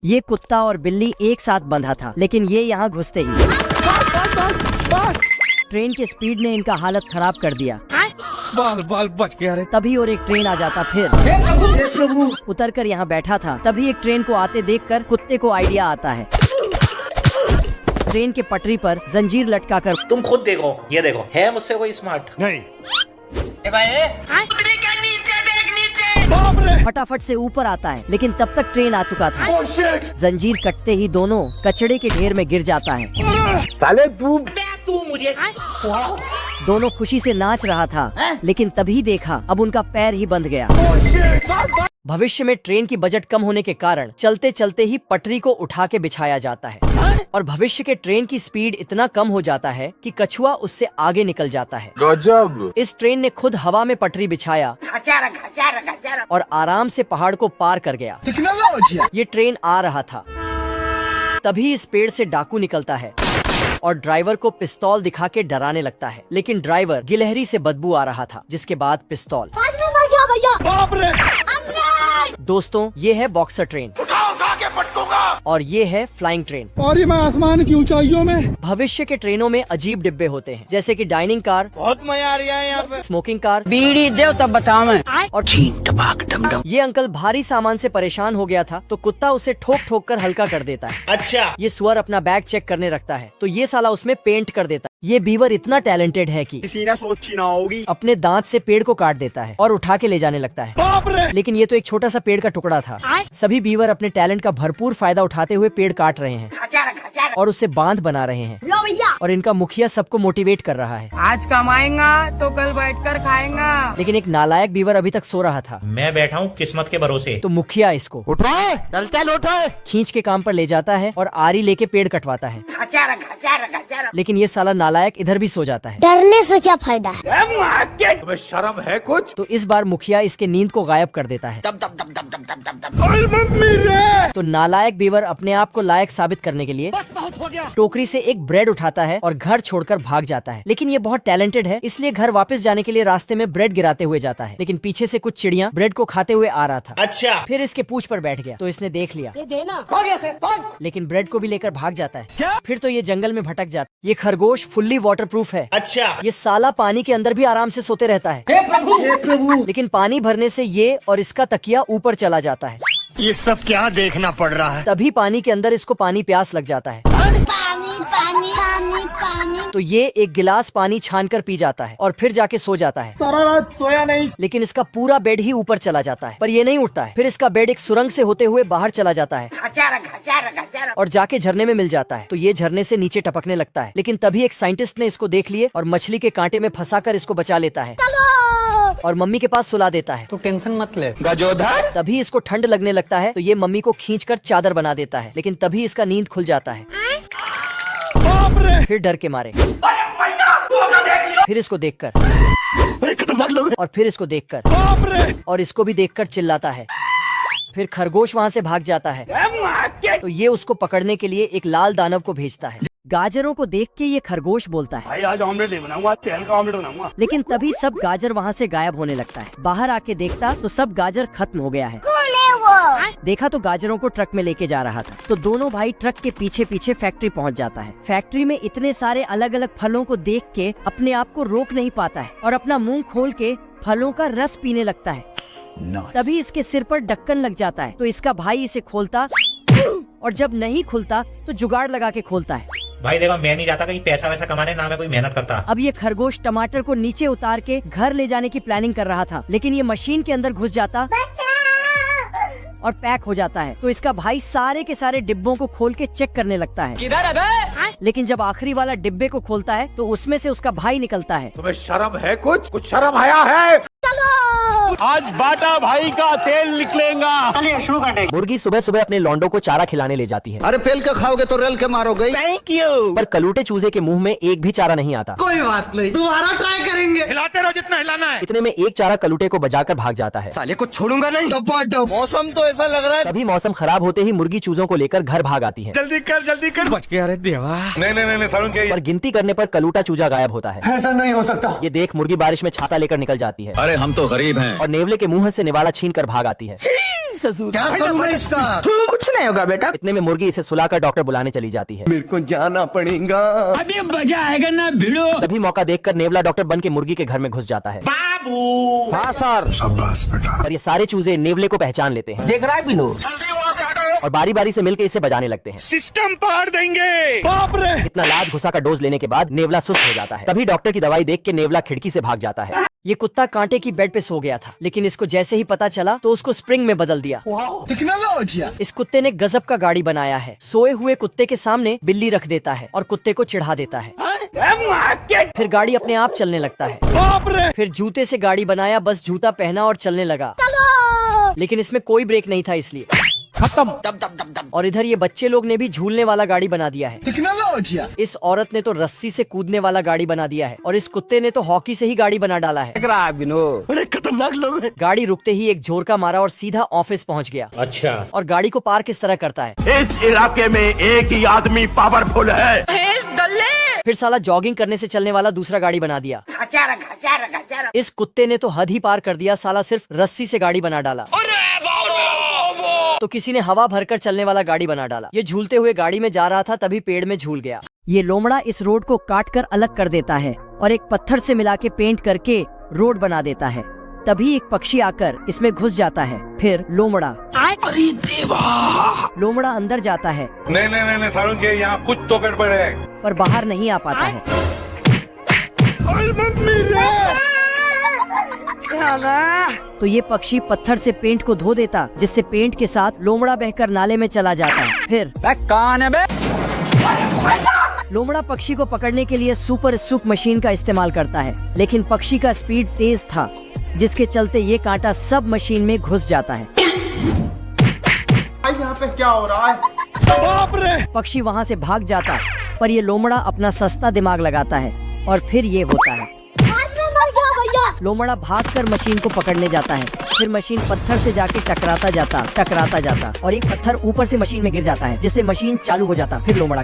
ये कुत्ता और बिल्ली एक साथ बंधा था, लेकिन ये यहाँ घुसते ही ट्रेन के स्पीड ने इनका हालत खराब कर दिया। बाल बाल बच गया रे। तभी और एक ट्रेन आ जाता, फिर उतर कर यहाँ बैठा था। तभी एक ट्रेन को आते देखकर कुत्ते को आइडिया आता है। ट्रेन के पटरी पर जंजीर लटकाकर तुम खुद देखो, ये देखो, है मुझसे कोई स्मार्ट? नहीं। फटाफट से ऊपर आता है, लेकिन तब तक ट्रेन आ चुका था। जंजीर कटते ही दोनों कचड़े के ढेर में गिर जाता है। साले तू मुझे दोनों खुशी से नाच रहा था, लेकिन तभी देखा अब उनका पैर ही बंध गया। भविष्य में ट्रेन की बजट कम होने के कारण चलते चलते ही पटरी को उठा के बिछाया जाता है, और भविष्य के ट्रेन की स्पीड इतना कम हो जाता है कि कछुआ उससे आगे निकल जाता है। गजब। इस ट्रेन ने खुद हवा में पटरी बिछाया और आराम से पहाड़ को पार कर गया। ये ट्रेन आ रहा था, तभी इस पेड़ से डाकू निकलता है और ड्राइवर को पिस्तौल दिखा के डराने लगता है, लेकिन ड्राइवर गिलहरी से बदबू आ रहा था, जिसके बाद पिस्तौल। दोस्तों, ये है बॉक्सर ट्रेन उठा के पटकूंगा। और ये है फ्लाइंग ट्रेन। और ये मैं आसमान की ऊंचाइयों में। भविष्य के ट्रेनों में अजीब डिब्बे होते हैं, जैसे कि डाइनिंग कार, बहुत मजा आ रहा है यहाँ पे, स्मोकिंग कार, बीड़ी दे तब बताओ मैं। और ये अंकल भारी सामान से परेशान हो गया था, तो कुत्ता उसे ठोक ठोक कर हल्का कर देता है। अच्छा, ये सुअर अपना बैग चेक करने रखता है, तो ये साला उसमें पेंट कर देता है। ये बीवर इतना टैलेंटेड है कि किसी ने सोची ना होगी, अपने दांत से पेड़ को काट देता है और उठा के ले जाने लगता है। बाप रे। लेकिन ये तो एक छोटा सा पेड़ का टुकड़ा था। सभी बीवर अपने टैलेंट का भरपूर फायदा उठाते हुए पेड़ काट रहे हैं और उससे बांध बना रहे हैं, और इनका मुखिया सबको मोटिवेट कर रहा है। आज कमाएंगा तो कल बैठकर खाएंगा। लेकिन एक नालायक बीवर अभी तक सो रहा था, मैं बैठा हूँ किस्मत के भरोसे। तो मुखिया इसको उठाए, चल उठाए, खींच के काम पर ले जाता है और आरी लेके पेड़ कटवाता है। लेकिन ये साला नालायक इधर भी सो जाता है। डरने से क्या फायदा है? तुम्हें शर्म है कुछ? तो इस बार मुखिया इसके नींद को गायब कर देता है। ओए मम्मी रे। तो नालायक बीवर अपने आप को लायक साबित करने के लिए बहुत हो गया। टोकरी से एक ब्रेड उठाता है और घर छोड़कर भाग जाता है। लेकिन ये बहुत टैलेंटेड है, इसलिए घर वापस जाने के लिए रास्ते में ब्रेड गिराते हुए जाता है, लेकिन पीछे से कुछ चिड़िया ब्रेड को खाते हुए आ रहा था। अच्छा, फिर इसके पूंछ पर बैठ गया, तो इसने देख लिया, लेकिन ब्रेड को भी लेकर भाग जाता है। फिर तो ये जंगल में भटक जाता है। ये खरगोश फुल्ली वाटरप्रूफ है। अच्छा, ये साला पानी के अंदर भी आराम से सोते रहता है। लेकिन पानी भरने से ये और इसका तकिया ऊपर चला जाता है। ये सब क्या देखना पड़ रहा है? तभी पानी के अंदर इसको पानी प्यास लग जाता है। पानी पानी पानी पानी। तो ये एक गिलास पानी छानकर पी जाता है और फिर जाके सो जाता है। सारा रात सोया नहीं। लेकिन इसका पूरा बेड ही ऊपर चला जाता है, पर ये नहीं उठता है। फिर इसका बेड एक सुरंग से होते हुए बाहर चला जाता है और जाके झरने में मिल जाता है। तो ये झरने से नीचे टपकने लगता है, लेकिन तभी एक साइंटिस्ट ने इसको देख लिए और मछली के कांटे में फंसाकर इसको बचा लेता है और मम्मी के पास सुला देता है। तू टेंशन मत ले। गजोधर। तभी इसको ठंड लगने लगता है, तो ये मम्मी को खींचकर चादर बना देता है। लेकिन तभी इसका नींद खुल जाता है। बाप रे। फिर डर के मारे, फिर इसको देखकर, खतरनाक लोग। और फिर इसको देखकर, बाप रे। और इसको भी देखकर चिल्लाता है। फिर खरगोश वहाँ से भाग जाता है, तो ये उसको पकड़ने के लिए एक लाल दानव को भेजता है। गाजरों को देख के ये खरगोश बोलता है, भाई आज ऑमलेट नहीं बनाऊंगा, तेल का ऑमलेट बनाऊंगा। लेकिन तभी सब गाजर वहाँ से गायब होने लगता है। बाहर आके देखता तो सब गाजर खत्म हो गया है। कौन है वो? देखा तो गाजरों को ट्रक में लेके जा रहा था। तो दोनों भाई ट्रक के पीछे पीछे फैक्ट्री पहुँच जाता है। फैक्ट्री में इतने सारे अलग अलग फलों को देख के अपने आप को रोक नहीं पाता है और अपना मुंह खोल के फलों का रस पीने लगता है। तभी इसके सिर पर ढक्कन लग जाता है, तो इसका भाई इसे खोलता, और जब नहीं खुलता तो जुगाड़ लगा के खोलता है। भाई देखो, मैं नहीं जाता कहीं पैसा वैसा कमाने, ना मैं कोई मेहनत करता। अब ये खरगोश टमाटर को नीचे उतार के घर ले जाने की प्लानिंग कर रहा था, लेकिन ये मशीन के अंदर घुस जाता और पैक हो जाता है। तो इसका भाई सारे के सारे डिब्बों को खोल के चेक करने लगता है। किधर है बे? लेकिन जब आखिरी वाला डिब्बे को खोलता है, तो उसमें से उसका भाई निकलता है। तुम्हें शर्म है कुछ? कुछ शर्म आया है? आज बाटा भाई का तेल निकलेगा। चलिए शुरू करते। मुर्गी सुबह सुबह अपने लौंडों को चारा खिलाने ले जाती है। अरे फेल के खाओगे तो रेल के मारोगे। Thank you. पर कलूटे चूजे के मुंह में एक भी चारा नहीं आता। कोई बात नहीं, दोबारा ट्राई करेंगे। हिलाते रहो जितना हिलाना है। इतने में एक चारा कलूटे को बजाकर भाग जाता है। साले को छोड़ूंगा नहीं। मौसम तो ऐसा लग रहा है। तभी मौसम खराब होते ही मुर्गी चूजों को लेकर घर भाग आती है। जल्दी कर। बच गया रे देवा। नहीं सारुण के। पर गिनती करने पर कलूटा चूजा गायब होता है। ऐसा नहीं हो सकता। ये देख मुर्गी बारिश में छाता लेकर निकल जाती है अरे हम तो गरीब हैं। और नेवले के मुंह से निवाला छीन कर भाग आती है। ससुर क्या करूँ मैं इसका? कुछ नहीं होगा बेटा। इतने में मुर्गी इसे सुलाकर डॉक्टर बुलाने चली जाती है। मेरे को जाना पड़ेगा। अभी मजा आएगा ना भिड़ो। तभी मौका देखकर नेवला डॉक्टर बन के मुर्गी के घर में घुस जाता है। बाबू हाँ सर। शाबाश बेटा। और ये सारे चूजे नेवले को पहचान लेते हैं देख रहा है बिनो। और बारी बारी से मिलकर इसे बजाने लगते हैं। सिस्टम पार देंगे। बाप रे। इतना लाद घुसा का डोज लेने के बाद नेवला सुस्त हो जाता है। तभी डॉक्टर की दवाई देख के नेवला खिड़की से भाग जाता है। ये कुत्ता कांटे की बेड पे सो गया था, लेकिन इसको जैसे ही पता चला तो उसको स्प्रिंग में बदल दिया। टेक्नोलॉजी। इस कुत्ते ने गजब का गाड़ी बनाया है। सोए हुए कुत्ते के सामने बिल्ली रख देता है और कुत्ते को चिढ़ा देता है। फिर गाड़ी अपने आप चलने लगता है। बाप रे। फिर जूते से गाड़ी बनाया, बस जूता पहना और चलने लगा। लेकिन इसमें कोई ब्रेक नहीं था, इसलिए खत्म। और इधर ये बच्चे लोग ने भी झूलने वाला गाड़ी बना दिया है। टेक्नोलॉजी। इस औरत ने तो रस्सी से कूदने वाला गाड़ी बना दिया है और इस कुत्ते ने तो हॉकी से ही गाड़ी बना डाला है। देख रहा है बिनो। बड़े खतरनाक लोग हैं। गाड़ी रुकते ही एक झोरका मारा और सीधा ऑफिस पहुंच गया। अच्छा। और गाड़ी को पार्क इस तरह करता है। इस इलाके में एक ही आदमी पावरफुल है। फिर साला जॉगिंग करने से चलने वाला दूसरा गाड़ी बना दिया। इस कुत्ते ने तो हद ही पार कर दिया, साला सिर्फ रस्सी से गाड़ी बना डाला। तो किसी ने हवा भरकर चलने वाला गाड़ी बना डाला। ये झूलते हुए गाड़ी में जा रहा था, तभी पेड़ में झूल गया। ये लोमड़ा इस रोड को काट कर अलग कर देता है और एक पत्थर से मिला के पेंट करके रोड बना देता है। तभी एक पक्षी आकर इसमें घुस जाता है। फिर लोमड़ा लोमड़ा अंदर जाता है नहीं सारुण के यहाँ कुछ तो गड़बड़ है। पर बाहर नहीं आ पाता है। तो ये पक्षी पत्थर से पेंट को धो देता, जिससे पेंट के साथ लोमड़ा बहकर नाले में चला जाता है। फिर कौन है बे? लोमड़ा पक्षी को पकड़ने के लिए सुपर स्कूप मशीन का इस्तेमाल करता है, लेकिन पक्षी का स्पीड तेज था, जिसके चलते ये कांटा सब मशीन में घुस जाता है। यहाँ पे क्या हो रहा है? बाप रे। पक्षी वहाँ से भाग जाता, पर ये लोमड़ा अपना सस्ता दिमाग लगाता है और फिर ये होता है। लोमड़ा भागकर मशीन को पकड़ने जाता है। फिर मशीन पत्थर से जाके टकराता जाता और एक पत्थर ऊपर से मशीन में गिर जाता है, जिससे मशीन चालू हो जाता। फिर लोमड़ा